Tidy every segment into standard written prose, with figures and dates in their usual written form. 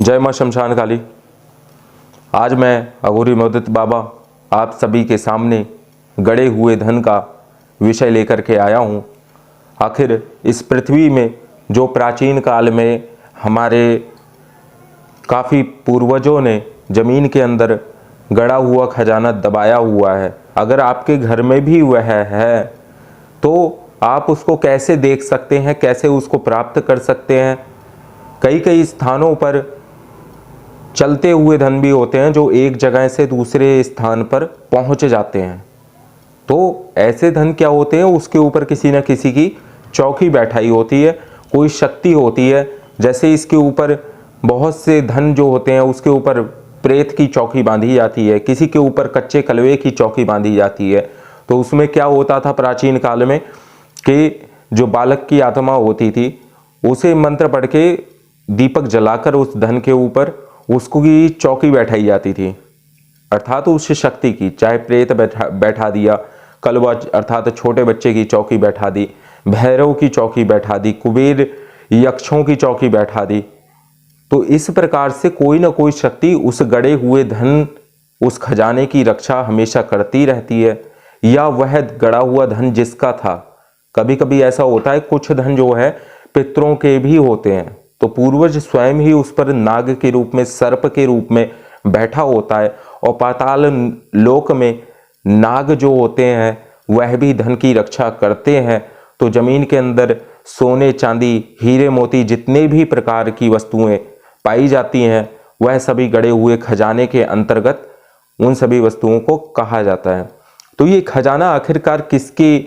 जय मां शमशान काली। आज मैं अघोरी मोदित बाबा आप सभी के सामने गड़े हुए धन का विषय लेकर के आया हूँ। आखिर इस पृथ्वी में जो प्राचीन काल में हमारे काफ़ी पूर्वजों ने ज़मीन के अंदर गड़ा हुआ खजाना दबाया हुआ है, अगर आपके घर में भी वह है तो आप उसको कैसे देख सकते हैं, कैसे उसको प्राप्त कर सकते हैं। कई स्थानों पर चलते हुए धन भी होते हैं जो एक जगह से दूसरे स्थान पर पहुंच जाते हैं। तो ऐसे धन क्या होते हैं, उसके ऊपर किसी न किसी की चौकी बैठाई होती है, कोई शक्ति होती है। जैसे इसके ऊपर बहुत से धन जो होते हैं उसके ऊपर प्रेत की चौकी बांधी जाती है, किसी के ऊपर कच्चे कलवे की चौकी बांधी जाती है। तो उसमें क्या होता था प्राचीन काल में कि जो बालक की आत्मा होती थी उसे मंत्र पढ़ के दीपक जलाकर उस धन के ऊपर उसको की चौकी बैठाई जाती थी, अर्थात उस शक्ति की। चाहे प्रेत बैठा दिया, कलवा अर्थात छोटे बच्चे की चौकी बैठा दी, भैरव की चौकी बैठा दी, कुबेर यक्षों की चौकी बैठा दी। तो इस प्रकार से कोई ना कोई शक्ति उस गड़े हुए धन, उस खजाने की रक्षा हमेशा करती रहती है। या वह गड़ा हुआ धन जिसका था, कभी कभी ऐसा होता है कुछ धन जो है पितरों के भी होते हैं, तो पूर्वज स्वयं ही उस पर नाग के रूप में, सर्प के रूप में बैठा होता है। और पाताल लोक में नाग जो होते हैं वह भी धन की रक्षा करते हैं। तो जमीन के अंदर सोने चांदी हीरे मोती जितने भी प्रकार की वस्तुएं पाई जाती हैं वह सभी गड़े हुए खजाने के अंतर्गत उन सभी वस्तुओं को कहा जाता है। तो ये खजाना आखिरकार किसके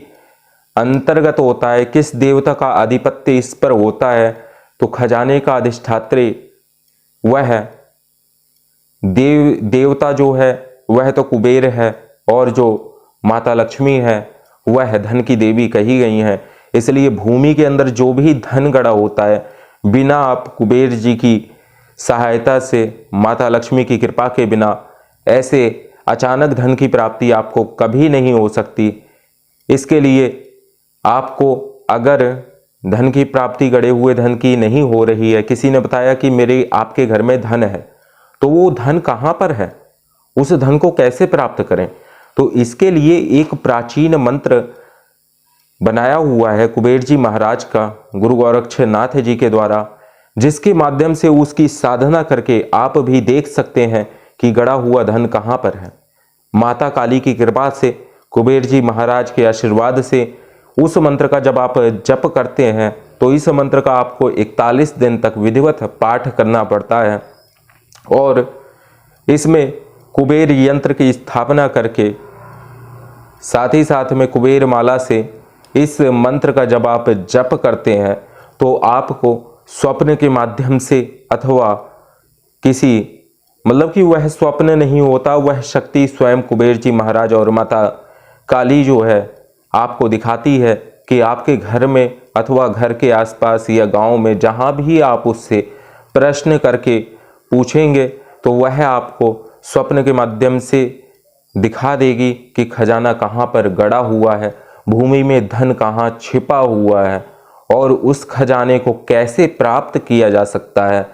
अंतर्गत होता है, किस देवता का आधिपत्य इस पर होता है? तो खजाने का अधिष्ठात्री वह देवता जो है वह तो कुबेर है, और जो माता लक्ष्मी है वह धन की देवी कही गई हैं। इसलिए भूमि के अंदर जो भी धन गड़ा होता है, बिना आप कुबेर जी की सहायता से, माता लक्ष्मी की कृपा के बिना ऐसे अचानक धन की प्राप्ति आपको कभी नहीं हो सकती। इसके लिए आपको अगर धन की प्राप्ति गड़े हुए धन की नहीं हो रही है, किसी ने बताया कि मेरे आपके घर में धन है, तो वो धन कहाँ पर है, उस धन को कैसे प्राप्त करें? तो इसके लिए एक प्राचीन मंत्र बनाया हुआ है कुबेर जी महाराज का, गुरु गोरक्षनाथ जी के द्वारा, जिसके माध्यम से उसकी साधना करके आप भी देख सकते हैं कि गड़ा हुआ धन कहाँ पर है। माता काली की कृपा से, कुबेर जी महाराज के आशीर्वाद से उस मंत्र का जब आप जप करते हैं तो इस मंत्र का आपको 41 दिन तक विधिवत पाठ करना पड़ता है। और इसमें कुबेर यंत्र की स्थापना करके साथ ही साथ में कुबेर माला से इस मंत्र का जब आप जप करते हैं तो आपको स्वप्न के माध्यम से, अथवा किसी मतलब कि वह स्वप्न नहीं होता, वह शक्ति स्वयं कुबेर जी महाराज और माता काली जो है आपको दिखाती है कि आपके घर में अथवा घर के आसपास या गांव में जहां भी आप उससे प्रश्न करके पूछेंगे तो वह आपको स्वप्न के माध्यम से दिखा देगी कि खजाना कहां पर गड़ा हुआ है, भूमि में धन कहां छिपा हुआ है, और उस खजाने को कैसे प्राप्त किया जा सकता है,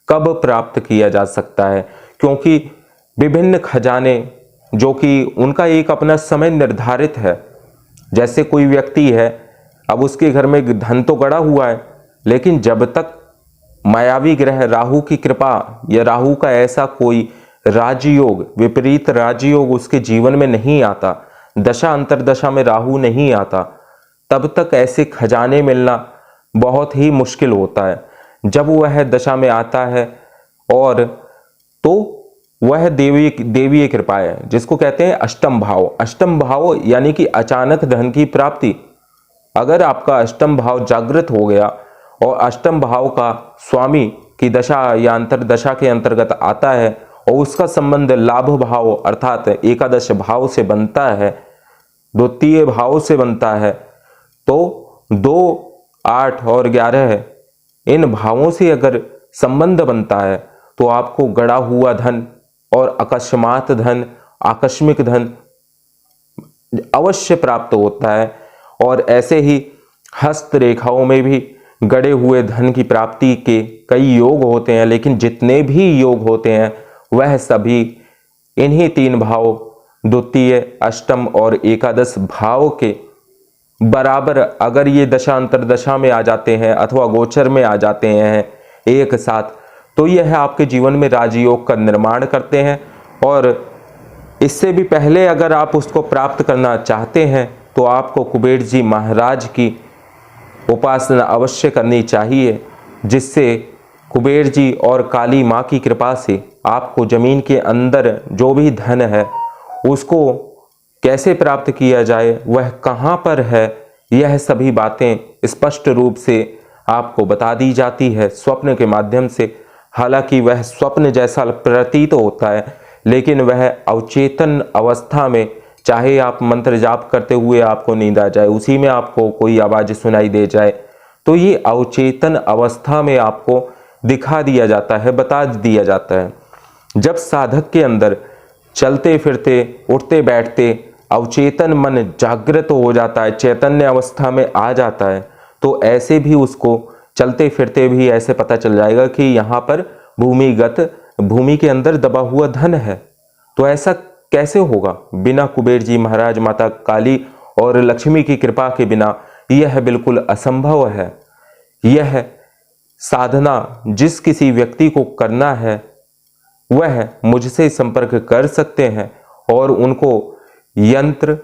कब प्राप्त किया जा सकता है। क्योंकि विभिन्न खजाने जो कि उनका एक अपना समय निर्धारित है। जैसे कोई व्यक्ति है, अब उसके घर में धन तो गड़ा हुआ है, लेकिन जब तक मायावी ग्रह राहु की कृपा या राहु का ऐसा कोई राजयोग, विपरीत राजयोग उसके जीवन में नहीं आता, दशा अंतरदशा में राहु नहीं आता, तब तक ऐसे खजाने मिलना बहुत ही मुश्किल होता है। जब वह दशा में आता है और तो वह देवीय कृपा है, जिसको कहते हैं अष्टम भाव। अष्टम भाव यानी कि अचानक धन की प्राप्ति। अगर आपका अष्टम भाव जागृत हो गया और अष्टम भाव का स्वामी की दशा या अंतरदशा के अंतर्गत आता है और उसका संबंध लाभ भाव अर्थात एकादश भाव से बनता है, द्वितीय भाव से बनता है, तो 2, 8 और 11 इन भावों से अगर संबंध बनता है तो आपको गड़ा हुआ धन और अकस्मात धन, आकस्मिक धन अवश्य प्राप्त होता है। और ऐसे ही हस्त रेखाओं में भी गड़े हुए धन की प्राप्ति के कई योग होते हैं, लेकिन जितने भी योग होते हैं वह सभी इन्हीं 3 भाव, द्वितीय, अष्टम और एकादश भाव के बराबर अगर ये दशा अंतरदशा में आ जाते हैं अथवा गोचर में आ जाते हैं एक साथ, तो यह आपके जीवन में राजयोग का निर्माण करते हैं। और इससे भी पहले अगर आप उसको प्राप्त करना चाहते हैं तो आपको कुबेर जी महाराज की उपासना अवश्य करनी चाहिए, जिससे कुबेर जी और काली माँ की कृपा से आपको जमीन के अंदर जो भी धन है उसको कैसे प्राप्त किया जाए, वह कहाँ पर है, यह सभी बातें स्पष्ट रूप से आपको बता दी जाती है स्वप्न के माध्यम से। हालांकि वह स्वप्न जैसा प्रतीत होता है, लेकिन वह अवचेतन अवस्था में, चाहे आप मंत्र जाप करते हुए आपको नींद आ जाए, उसी में आपको कोई आवाज़ सुनाई दे जाए, तो ये अवचेतन अवस्था में आपको दिखा दिया जाता है, बता दिया जाता है। जब साधक के अंदर चलते फिरते, उठते बैठते अवचेतन मन जागृत हो जाता है, चैतन्य अवस्था में आ जाता है, तो ऐसे भी उसको चलते फिरते भी ऐसे पता चल जाएगा कि यहाँ पर भूमि के अंदर दबा हुआ धन है। तो ऐसा कैसे होगा? बिना कुबेर जी महाराज, माता काली और लक्ष्मी की कृपा के बिना यह बिल्कुल असंभव है। यह साधना जिस किसी व्यक्ति को करना है वह मुझसे संपर्क कर सकते हैं और उनको यंत्र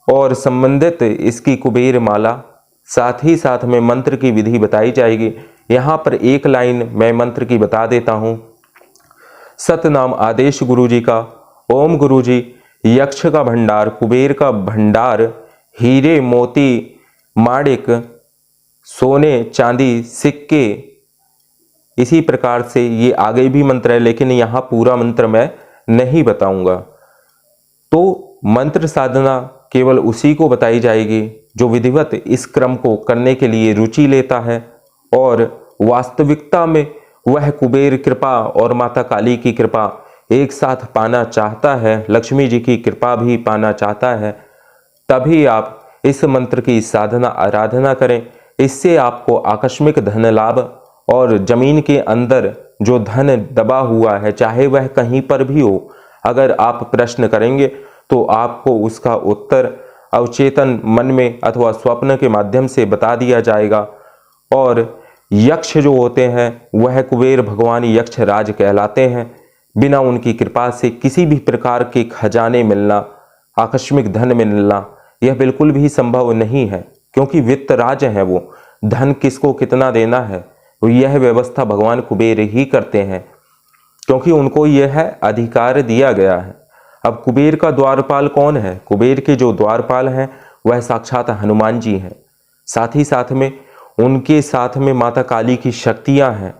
और संबंधित इसकी कुबेर माला, साथ ही साथ में मंत्र की विधि बताई जाएगी। यहाँ पर एक लाइन मैं मंत्र की बता देता हूँ। सतनाम आदेश गुरुजी का। ओम गुरुजी, यक्ष का भंडार, कुबेर का भंडार, हीरे मोती माणिक, सोने चांदी सिक्के, इसी प्रकार से ये आगे भी मंत्र है, लेकिन यहाँ पूरा मंत्र मैं नहीं बताऊंगा। तो मंत्र साधना केवल उसी को बताई जाएगी जो विधिवत इस क्रम को करने के लिए रुचि लेता है और वास्तविकता में वह कुबेर कृपा और माता काली की कृपा एक साथ पाना चाहता है, लक्ष्मी जी की कृपा भी पाना चाहता है। तभी आप इस मंत्र की साधना आराधना करें। इससे आपको आकस्मिक धन लाभ और जमीन के अंदर जो धन दबा हुआ है, चाहे वह कहीं पर भी हो, अगर आप प्रश्न करेंगे तो आपको उसका उत्तर अवचेतन मन में अथवा स्वप्न के माध्यम से बता दिया जाएगा। और यक्ष जो होते हैं वह कुबेर भगवान यक्ष राज कहलाते हैं। बिना उनकी कृपा से किसी भी प्रकार के खजाने मिलना, आकस्मिक धन मिलना, यह बिल्कुल भी संभव नहीं है, क्योंकि वित्त राज है वो। धन किसको कितना देना है यह व्यवस्था भगवान कुबेर ही करते हैं, क्योंकि उनको यह अधिकार दिया गया है। अब कुबेर का द्वारपाल कौन है? कुबेर के जो द्वारपाल हैं वह साक्षात हनुमान जी हैं। साथ ही साथ में उनके साथ में माता काली की शक्तियां हैं,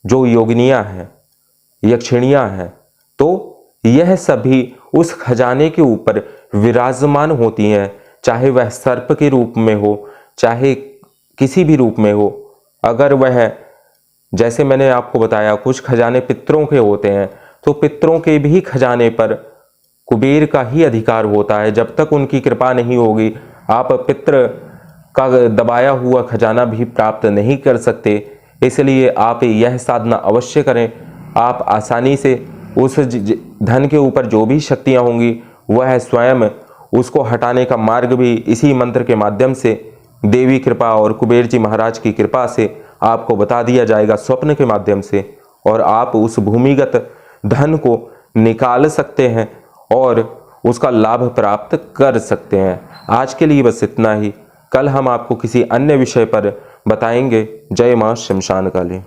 जो योगिनियां हैं, यक्षिणियां हैं। तो यह सभी उस खजाने के ऊपर विराजमान होती हैं, चाहे वह सर्प के रूप में हो, चाहे किसी भी रूप में हो। अगर वह, जैसे मैंने आपको बताया, कुछ खजाने पितरों के होते हैं, तो पितरों के भी खजाने पर कुबेर का ही अधिकार होता है। जब तक उनकी कृपा नहीं होगी आप पितर का दबाया हुआ खजाना भी प्राप्त नहीं कर सकते। इसलिए आप यह साधना अवश्य करें। आप आसानी से उस धन के ऊपर जो भी शक्तियां होंगी वह स्वयं उसको हटाने का मार्ग भी इसी मंत्र के माध्यम से देवी कृपा और कुबेर जी महाराज की कृपा से आपको बता दिया जाएगा स्वप्न के माध्यम से, और आप उस भूमिगत धन को निकाल सकते हैं और उसका लाभ प्राप्त कर सकते हैं। आज के लिए बस इतना ही। कल हम आपको किसी अन्य विषय पर बताएंगे। जय मां शमशान काली।